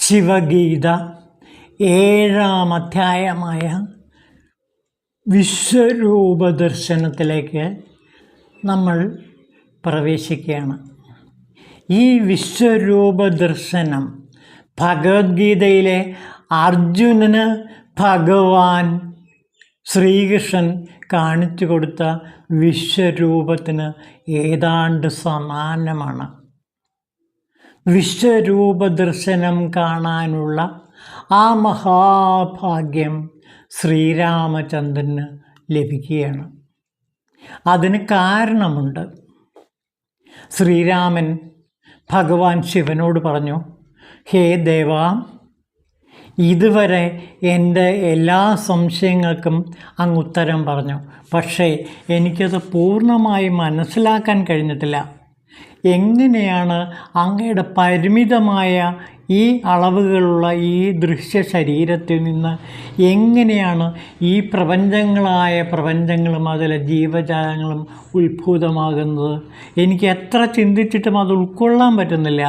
ശിവഗീത 7-ാം അധ്യായമായ വിശ്വരൂപ ദർശനത്തിലേക്ക് നമ്മൾ പ്രവേശിക്കുകയാണ്. ഈ വിശ്വരൂപ ദർശനം ഭഗവത്ഗീതയിലെ അർജുനന് ഭഗവാൻ ശ്രീകൃഷ്ണൻ കാണിച്ചു കൊടുത്ത വിശ്വരൂപത്തിന് ഏതാണ്ട് സമാനമാണ്. വിശ്വരൂപ ദർശനം കാണാനുള്ള ആ മഹാഭാഗ്യം ശ്രീരാമചന്ദ്രന് ലഭിക്കുകയാണ്. അതിന് കാരണമുണ്ട്. ശ്രീരാമൻ ഭഗവാൻ ശിവനോട് പറഞ്ഞു, ഹേ ദേവാ, ഇതുവരെ എൻ്റെ എല്ലാ സംശയങ്ങൾക്കും അങ്ങ് ഉത്തരം പറഞ്ഞു. പക്ഷേ എനിക്കത് പൂർണ്ണമായി മനസ്സിലാക്കാൻ കഴിഞ്ഞിട്ടില്ല. എങ്ങനെയാണ് അങ്ങയുടെ പരിമിതമായ ഈ അളവുകളുള്ള ഈ ദൃശ്യ ശരീരത്തിൽ നിന്ന് എങ്ങനെയാണ് ഈ പ്രപഞ്ചങ്ങളും അതിലെ ജീവജാലങ്ങളും ഉത്ഭൂതമാകുന്നത്? എനിക്ക് എത്ര ചിന്തിച്ചിട്ടും അത് ഉൾക്കൊള്ളാൻ പറ്റുന്നില്ല.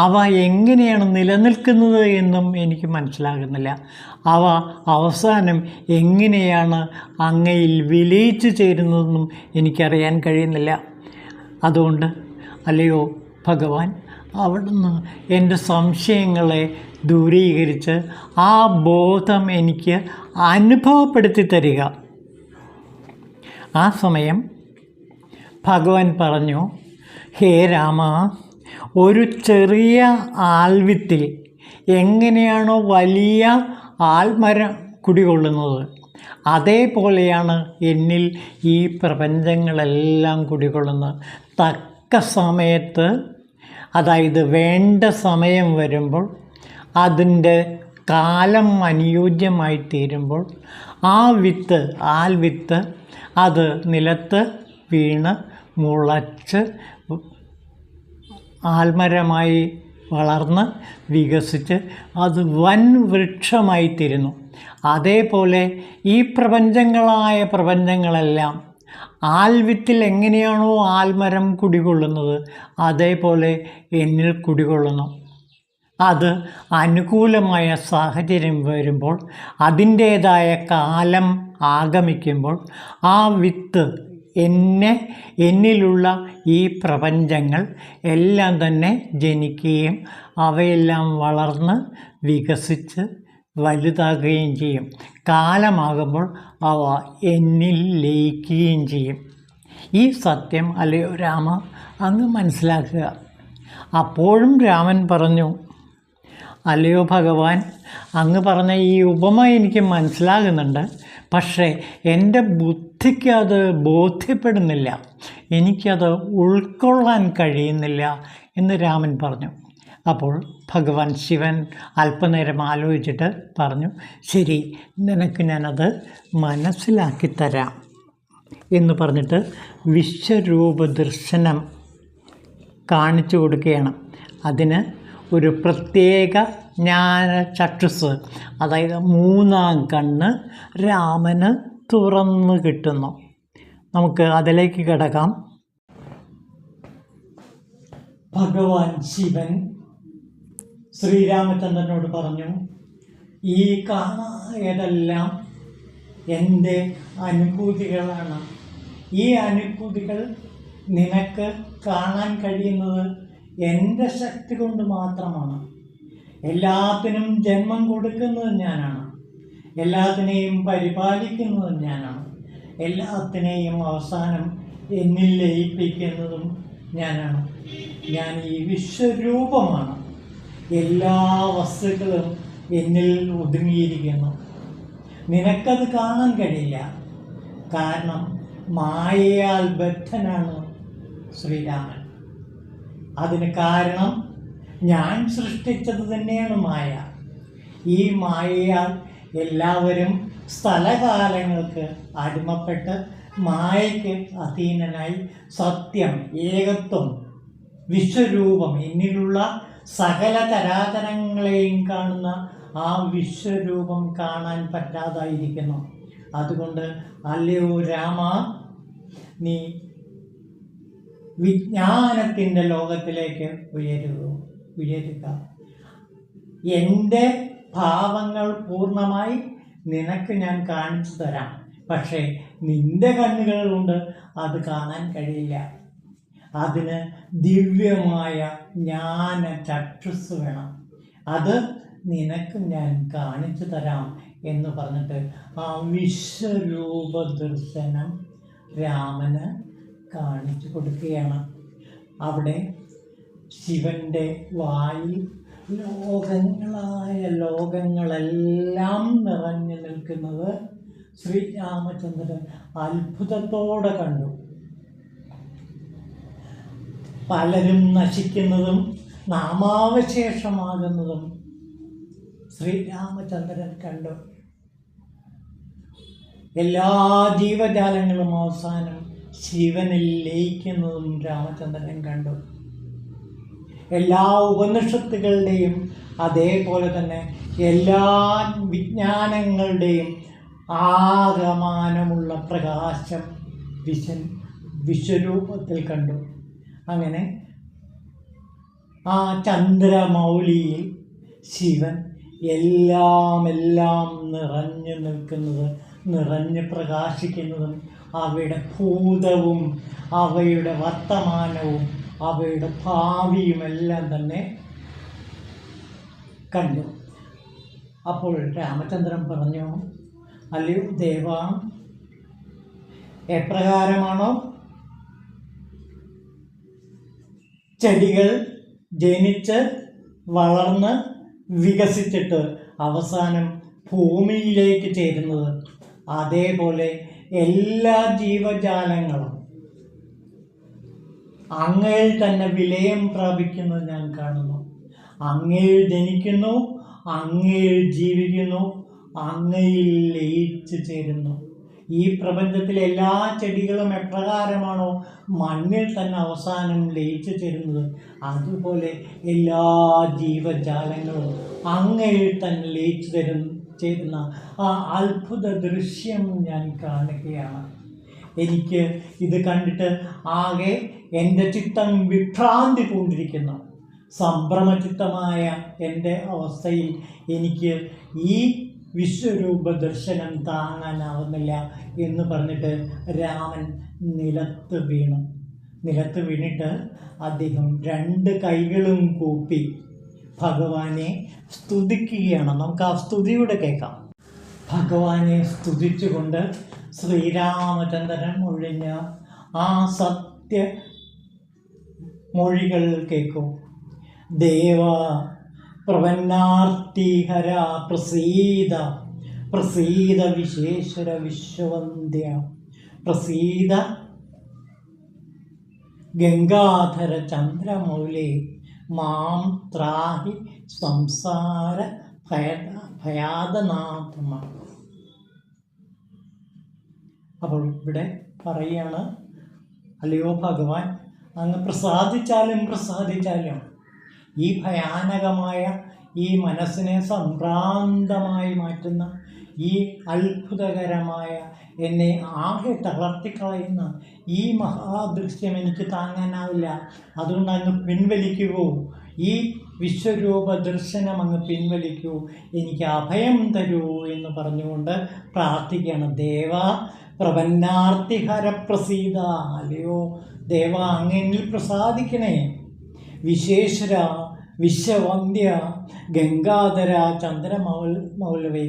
അവ എങ്ങനെയാണ് നിലനിൽക്കുന്നത് എന്നും എനിക്ക് മനസ്സിലാകുന്നില്ല. അവ അവസാനം എങ്ങനെയാണ് അങ്ങയിൽ വിലയിച്ചു ചേരുന്നതെന്നും എനിക്കറിയാൻ കഴിയുന്നില്ല. അതുകൊണ്ട് അല്ലയോ ഭഗവാൻ, അവിടുന്ന് എൻ്റെ സംശയങ്ങളെ ദൂരീകരിച്ച് ആ ബോധം എനിക്ക് അനുഭവപ്പെടുത്തി തരിക. ആ സമയം ഭഗവാൻ പറഞ്ഞു, ഹേ രാമ, ഒരു ചെറിയ ആൽവിത്തിൽ എങ്ങനെയാണോ വലിയ ആൽമരം കുടികൊള്ളുന്നത്, അതേപോലെയാണ് എന്നിൽ ഈ പ്രപഞ്ചങ്ങളെല്ലാം കുടികൊള്ളുന്നത്. തക്ക സമയത്ത്, അതായത് വേണ്ട സമയം വരുമ്പോൾ, അതിൻ്റെ കാലം അനുയോജ്യമായി തീരുമ്പോൾ ആൽവിത്ത് അത് നിലത്ത് വീണ് മുളച്ച് ആൽമരമായി വളർന്ന് വികസിച്ച് അത് വൻ വൃക്ഷമായിത്തീരുന്നു. അതേപോലെ ഈ പ്രപഞ്ചങ്ങളെല്ലാം ആൽവിത്തിൽ എങ്ങനെയാണോ ആൽമരം കുടികൊള്ളുന്നത്, അതേപോലെ എന്നിൽ കുടികൊള്ളുന്നു. അത് അനുകൂലമായ സാഹചര്യം വരുമ്പോൾ, അതിൻ്റേതായ കാലം ആഗമിക്കുമ്പോൾ ആ വിത്ത് എന്നിലുള്ള ഈ പ്രപഞ്ചങ്ങൾ എല്ലാം തന്നെ ജനിക്കുകയും അവയെല്ലാം വളർന്ന് വികസിച്ച് വലുതാകുകയും ചെയ്യും. കാലമാകുമ്പോൾ അവ എന്നിൽ ലയിക്കുകയും ചെയ്യും. ഈ സത്യം അല്ലയോ രാമ, അങ്ങ് മനസ്സിലാക്കുക. അപ്പോഴും രാമൻ പറഞ്ഞു, അല്ലയോ ഭഗവാൻ, അങ്ങ് പറഞ്ഞ ഈ ഉപമ എനിക്ക് മനസ്സിലാകുന്നുണ്ട്. പക്ഷേ എൻ്റെ ബുദ്ധിക്ക് അത് ബോധ്യപ്പെടുന്നില്ല, എനിക്കത് ഉൾക്കൊള്ളാൻ കഴിയുന്നില്ല എന്ന് രാമൻ പറഞ്ഞു. അപ്പോൾ ഭഗവാൻ ശിവൻ അല്പനേരം ആലോചിച്ചിട്ട് പറഞ്ഞു, ശരി, നിനക്ക് ഞാനത് മനസ്സിലാക്കിത്തരാം എന്ന് പറഞ്ഞിട്ട് വിശ്വരൂപ ദർശനം കാണിച്ചു കൊടുക്കുകയാണ്. അതിന് ഒരു പ്രത്യേക ജ്ഞാനചക്ഷുസ്, അതായത് 3-ാം കണ്ണ് രാമന് തുറന്നു കിട്ടുന്നു. നമുക്ക് അതിലേക്ക് കിടക്കാം. ഭഗവാൻ ശിവൻ ശ്രീരാമചന്ദ്രനോട് പറഞ്ഞു, ഈ കാണായതെല്ലാം എൻ്റെ അനുഭൂതികളാണ്. ഈ അനുഭൂതികൾ നിനക്ക് കാണാൻ കഴിയുന്നത് എൻ്റെ ശക്തി കൊണ്ട് മാത്രമാണ്. എല്ലാത്തിനും ജന്മം കൊടുക്കുന്നത് ഞാനാണ്, എല്ലാത്തിനെയും പരിപാലിക്കുന്നതും ഞാനാണ്, എല്ലാത്തിനെയും അവസാനം എന്നിൽ ലയിപ്പിക്കുന്നതും ഞാനാണ്. ഞാൻ ഈ വിശ്വരൂപമാണ്. എല്ലാ വസ്തുക്കളും എന്നിൽ ഒതുങ്ങിയിരിക്കുന്നു. നിനക്കത് കാണാൻ കഴിയില്ല, കാരണം മായയാൽ ബദ്ധനാണ് ശ്രീരാമൻ. അതിന് കാരണം ഞാൻ സൃഷ്ടിച്ചത് തന്നെയാണ് മായ. ഈ മായയാൽ എല്ലാവരും സ്ഥലകാലങ്ങൾക്ക് അടിമപ്പെട്ട് മായയ്ക്ക് അധീനനായി സത്യം, ഏകത്വം, വിശ്വരൂപം, എന്നിലുള്ള സകല ചരാചരങ്ങളെയും കാണുന്ന ആ വിശ്വരൂപം കാണാൻ പറ്റാതായിരിക്കുന്നു. അതുകൊണ്ട് അല്ലയോ രാമ, നീ വിജ്ഞാനത്തിൻ്റെ ലോകത്തിലേക്ക് ഉയരുക. എൻ്റെ ഭാവങ്ങൾ പൂർണ്ണമായി നിനക്ക് ഞാൻ കാണിച്ചു തരാം. പക്ഷേ നിന്റെ കണ്ണുകൾ കൊണ്ട് അത് കാണാൻ കഴിയില്ല. അതിന് ദിവ്യമായ ജ്ഞാന ചക്ഷുസ് വേണം. അത് നിനക്ക് ഞാൻ കാണിച്ചു തരാം എന്ന് പറഞ്ഞിട്ട് ആ വിശ്വരൂപ ദർശനം രാമന് കാണിച്ചു കൊടുക്കുകയാണ്. അവിടെ ശിവൻ്റെ വായിൽ ലോകങ്ങളെല്ലാം നിറഞ്ഞു നിൽക്കുന്നത് ശ്രീരാമചന്ദ്രൻ അത്ഭുതത്തോടെ കണ്ടു. പലരും നശിക്കുന്നതും നാമാവശേഷമാകുന്നതും ശ്രീരാമചന്ദ്രൻ കണ്ടു. എല്ലാ ജീവജാലങ്ങളും അവസാനം ശിവനിൽ ലയിക്കുന്നതും രാമചന്ദ്രൻ കണ്ടു. എല്ലാ ഉപനിഷത്തുകളുടെയും അതേപോലെ തന്നെ എല്ലാ വിജ്ഞാനങ്ങളുടെയും ആകമാനമുള്ള പ്രകാശം വിശ്വരൂപത്തിൽ കണ്ടു. അങ്ങനെ ആ ചന്ദ്രമൗലിയിൽ ശിവൻ എല്ലാം നിറഞ്ഞു നിൽക്കുന്നത്, നിറഞ്ഞ് പ്രകാശിക്കുന്നതും അവയുടെ ഭൂതവും അവയുടെ വർത്തമാനവും അവയുടെ ഭാവിയുമെല്ലാം തന്നെ കണ്ടു. അപ്പോൾ രാമചന്ദ്രൻ പറഞ്ഞു, അല്ലയോ ദേവ, എപ്രകാരമാണോ ചെടികൾ ജനിച്ച് വളർന്ന് വികസിച്ചിട്ട് അവസാനം ഭൂമിയിലേക്ക് ചേരുന്നത്, അതേപോലെ എല്ലാ ജീവജാലങ്ങളും അങ്ങയിൽ തന്നെ വിലയം പ്രാപിക്കുന്നത് ഞാൻ കാണുന്നു. അങ്ങയിൽ ജനിക്കുന്നു, അങ്ങയിൽ ജീവിക്കുന്നു, അങ്ങയിൽ ലയിച്ചു ചേരുന്നു. ഈ പ്രപഞ്ചത്തിലെ എല്ലാ ചെടികളും എപ്രകാരമാണോ മണ്ണിൽ തന്നെ അവസാനം ലയിച്ചു ചേരുന്നത്, അതുപോലെ എല്ലാ ജീവജാലങ്ങളും അങ്ങയിൽ തന്നെ ലയിച്ചു ചേരുന്ന ആ അത്ഭുത ദൃശ്യം ഞാൻ കാണുകയാണ്. എനിക്ക് ഇത് കണ്ടിട്ട് ആകെ എൻ്റെ ചിത്തം വിഭ്രാന്തി പൂണ്ടിരിക്കുന്നു. സംഭ്രമചിത്തമായ എൻ്റെ അവസ്ഥയിൽ എനിക്ക് ഈ വിശ്വരൂപ ദർശനം താങ്ങാനാവുന്നില്ല എന്ന് പറഞ്ഞിട്ട് രാമൻ നിലത്ത് വീണിട്ട് അദ്ദേഹം 2 കൈകളും കൂപ്പി ഭഗവാനെ സ്തുതിക്കുകയാണ്. നമുക്ക് ആ സ്തുതിയുടെ കേൾക്കാം. ഭഗവാനെ സ്തുതിച്ചുകൊണ്ട് ശ്രീരാമചന്ദ്രൻ ഒഴിഞ്ഞ ആ സത്യ മൊഴികൾ കേൾക്കൂ. ദേവ പ്രപന്നാർത്തിഹര പ്രസീദ, പ്രസീദ വിശേശ്വര വിശ്വവന്ദ്യ, പ്രസീദ ഗംഗാധര ചന്ദ്രമൗലേ, മാം ത്രാഹി സംസാര ഭയാദനാഥമ. അപ്പോൾ ഇവിടെ പറയാണ്, അല്ലയോ ഭഗവാൻ, അങ്ങ് പ്രസാദിച്ചാലും ഈ ഭയാനകമായ ഈ മനസ്സിനെ സംഭ്രാന്തമായി മാറ്റുന്ന ഈ അത്ഭുതകരമായ എന്നെ ആകെ തളർത്തിക്കളയുന്ന ഈ മഹാദൃശ്യം എനിക്ക് താങ്ങാനാവില്ല. അതുകൊണ്ട് അങ്ങ് പിൻവലിക്കുവോ, ഈ വിശ്വരൂപ ദർശനം അങ്ങ് പിൻവലിക്കൂ, എനിക്ക് അഭയം തരൂ എന്ന് പറഞ്ഞുകൊണ്ട് പ്രാർത്ഥിക്കുകയാണ്. ദേവ പ്രപന്നാർത്തിഹര പ്രസീദ, അല്ലയോ ദേവ അങ്ങെന്നിൽ പ്രസാദിക്കണേ. വിശേശ്വര വിശ്വവന്ദ്യ ഗംഗാധര ചന്ദ്രമൗലവേ,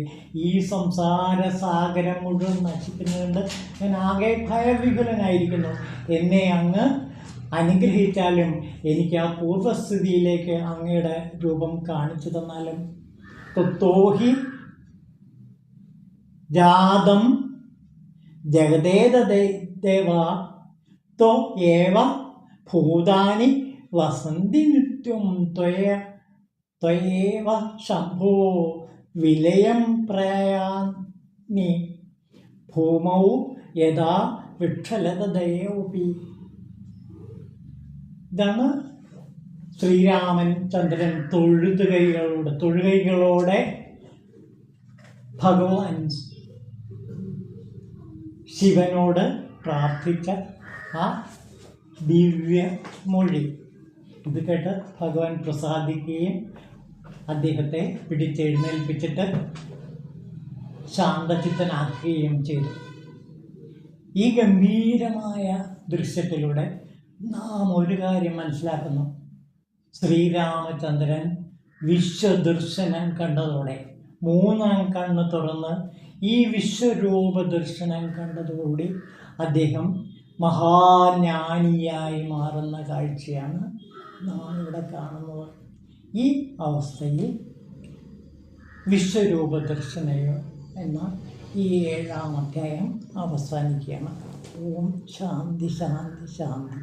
ഈ സംസാര സാഗരം മുഴുവൻ നശിക്കുന്നതുകൊണ്ട് ഞാൻ ആകെ ഭയവിഹുലനായിരിക്കുന്നു. എന്നെ അങ്ങ് അനുഗ്രഹിച്ചാലും എനിക്ക് ആ പൂർവ്വസ്ഥിതിയിലേക്ക് അങ്ങയുടെ രൂപം കാണിച്ചു തന്നാലും. തത്തോഹി ജാതം ജഗദേത ദേവ ത്വ ഏവ ഭൂതാനി വസന്തി നിത്യം ത്വയേവ ശംഭോ വിലയം പ്രയാനി ഭൂമൗ യഥാ വിക്ഷലതയോപി. ഇതാണ് ശ്രീരാമൻ ചന്ദ്രൻ തൊഴുകൈകളോടെ ഭഗവാൻ ശിവനോട് പ്രാർത്ഥിച്ച ആ ദിവ്യ മൊഴി. ഇത് കേട്ട് ഭഗവാൻ പ്രസാദിക്കുകയും അദ്ദേഹത്തെ പിടിച്ചെഴുന്നേൽപ്പിച്ചിട്ട് ശാന്തചിത്തനാക്കുകയും ചെയ്തു. ഈ ഗംഭീരമായ ദൃശ്യത്തിലൂടെ നാം ഒരു കാര്യം മനസ്സിലാക്കുന്നു. ശ്രീരാമചന്ദ്രൻ വിശ്വദർശനം കണ്ടതോടെ, മൂന്നാം കണ്ണ് തുറന്ന് ഈ വിശ്വരൂപ ദർശനം കണ്ടതോടുകൂടി അദ്ദേഹം മഹാജ്ഞാനിയായി മാറുന്ന കാഴ്ചയാണ് നാം ഇവിടെ കാണുന്നത്. ഈ അവസ്ഥയിൽ വിശ്വരൂപ ദർശനയോ എന്ന ഈ 7-ാം അധ്യായം അവസാനിക്കുകയാണ്. ഓം ശാന്തി ശാന്തി ശാന്തി.